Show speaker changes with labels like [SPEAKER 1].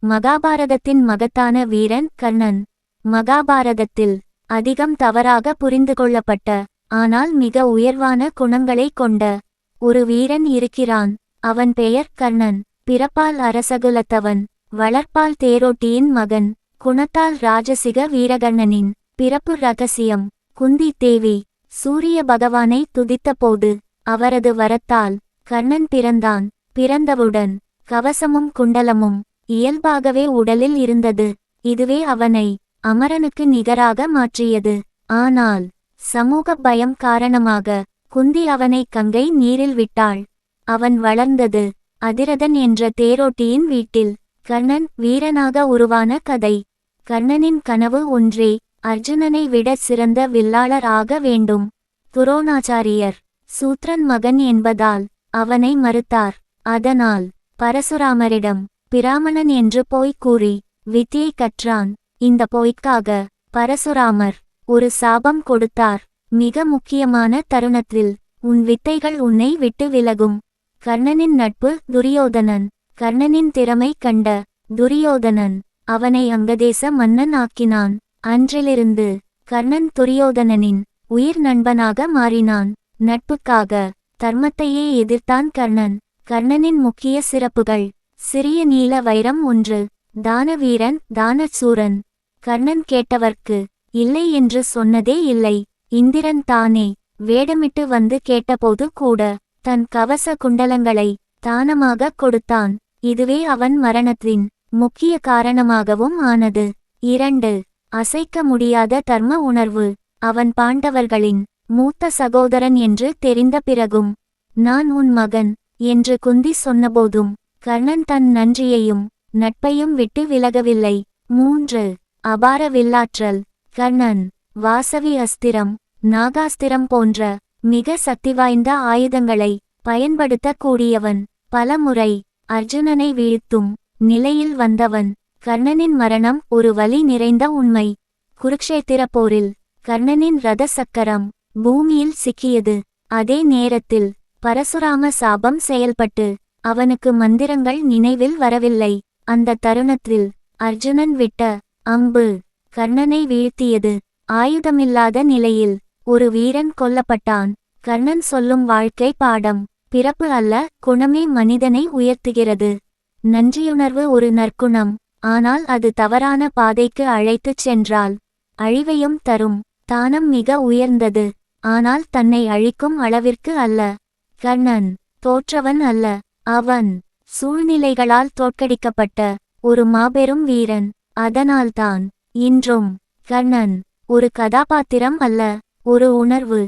[SPEAKER 1] மகாபாரதத்தின் மகத்தான வீரன் கர்ணன். மகாபாரதத்தில் அதிகம் தவறாக புரிந்து கொள்ளப்பட்ட ஆனால் மிக உயர்வான குணங்களை கொண்ட ஒரு வீரன் இருக்கிறான். அவன் பெயர் கர்ணன். பிறப்பால் அரசகுலத்தவன், வளர்ப்பால் தேரோட்டியின் மகன், குணத்தால் ராஜசிக வீரகர்ணனின் பிறப்பு ரகசியம். குந்தி தேவி சூரிய பகவானை துதித்தபோது அவரது வரத்தால் கர்ணன் பிறந்தான். பிறந்தவுடன் கவசமும் குண்டலமும் இயல்பாகவே உடலில் இருந்தது. இதுவே அவனை அமரனுக்கு நிகராக மாற்றியது. ஆனால் சமூக பயம் காரணமாக குந்தி அவனை கங்கை நீரில் விட்டாள். அவன் வளர்ந்தது அதிரதன் என்ற தேரோட்டியின் வீட்டில். கர்ணன் வீரனாக உருவான கதை. கர்ணனின் கனவு ஒன்றே, அர்ஜுனனை விட சிறந்த வில்லாளர் ஆக வேண்டும். துரோணாச்சாரியர் சூத்ரன் மகன் என்பதால் அவனை மறுத்தார். அதனால் பரசுராமரிடம் பிராமணன் என்று போய் கூறி வித்தியை கற்றான். இந்த பொய்க்காக பரசுராமர் ஒரு சாபம் கொடுத்தார். மிக முக்கியமான தருணத்தில் உன் வித்தைகள் உன்னை விட்டு விலகும். கர்ணனின் நட்பு துரியோதனன். கர்ணனின் திறமை கண்ட துரியோதனன் அவனை அங்கதேச மன்னன் ஆக்கினான். அன்றிலிருந்து கர்ணன் துரியோதனனின் உயிர் நண்பனாக மாறினான். நட்புக்காக தர்மத்தையே எதிர்த்தான் கர்ணன். கர்ணனின் முக்கிய சிறப்புகள்: சிறிய நீல வைரம் 1, தானவீரன், தானசூரன். கர்ணன் கேட்டவர்க்கு இல்லை என்று சொன்னதே இல்லை. இந்திரன் தானே வேடமிட்டு வந்து கேட்டபோது கூட தன் கவச குண்டலங்களை தானமாக கொடுத்தான். இதுவே அவன் மரணத்தின் முக்கிய காரணமாகவும் ஆனது. 2, அசைக்க முடியாத தர்ம உணர்வு. அவன் பாண்டவர்களின் மூத்த சகோதரன் என்று தெரிந்த பிறகும் நான் உன் மகன் என்று குந்தி சொன்னபோதும் கர்ணன் தன் நன்றியையும் நட்பையும் விட்டு விலகவில்லை. 3, அபார வில்லாற்றல். கர்ணன் வாசவி அஸ்திரம், நாகாஸ்திரம் போன்ற மிக சக்திவாய்ந்த ஆயுதங்களை பயன்படுத்தக் கூடியவன். பலமுறை அர்ஜுனனை வீழ்த்தும் நிலையில் வந்தவன். கர்ணனின் மரணம் ஒரு வலி நிறைந்த உண்மை. குருக்ஷேத்திர போரில் கர்ணனின் இரத சக்கரம் பூமியில் சிக்கியது. அதே நேரத்தில் பரசுராம சாபம் செயல்பட்டு அவனுக்கு மந்திரங்கள் நினைவில் வரவில்லை. அந்த தருணத்தில் அர்ஜுனன் விட்ட அம்பு கர்ணனை வீழ்த்தியது. ஆயுதமில்லாத நிலையில் ஒரு வீரன் கொல்லப்பட்டான். கர்ணன் சொல்லும் வாழ்க்கை பாடம்: பிறப்பு அல்ல, குணமே மனிதனை உயர்த்துகிறது. நன்றியுணர்வு ஒரு நற்குணம், ஆனால் அது தவறான பாதைக்கு அழைத்துச் சென்றால் அழிவையும் தரும். தானம் மிக உயர்ந்தது, ஆனால் தன்னை அழிக்கும் அளவிற்கு அல்ல. கர்ணன் தோற்றவன் அல்ல, அவன் சூழ்நிலைகளால் தோற்கடிக்கப்பட்ட ஒரு மாபெரும் வீரன். அதனால்தான் இன்றும் கர்ணன் ஒரு கதாபாத்திரம் அல்ல, ஒரு உணர்வு.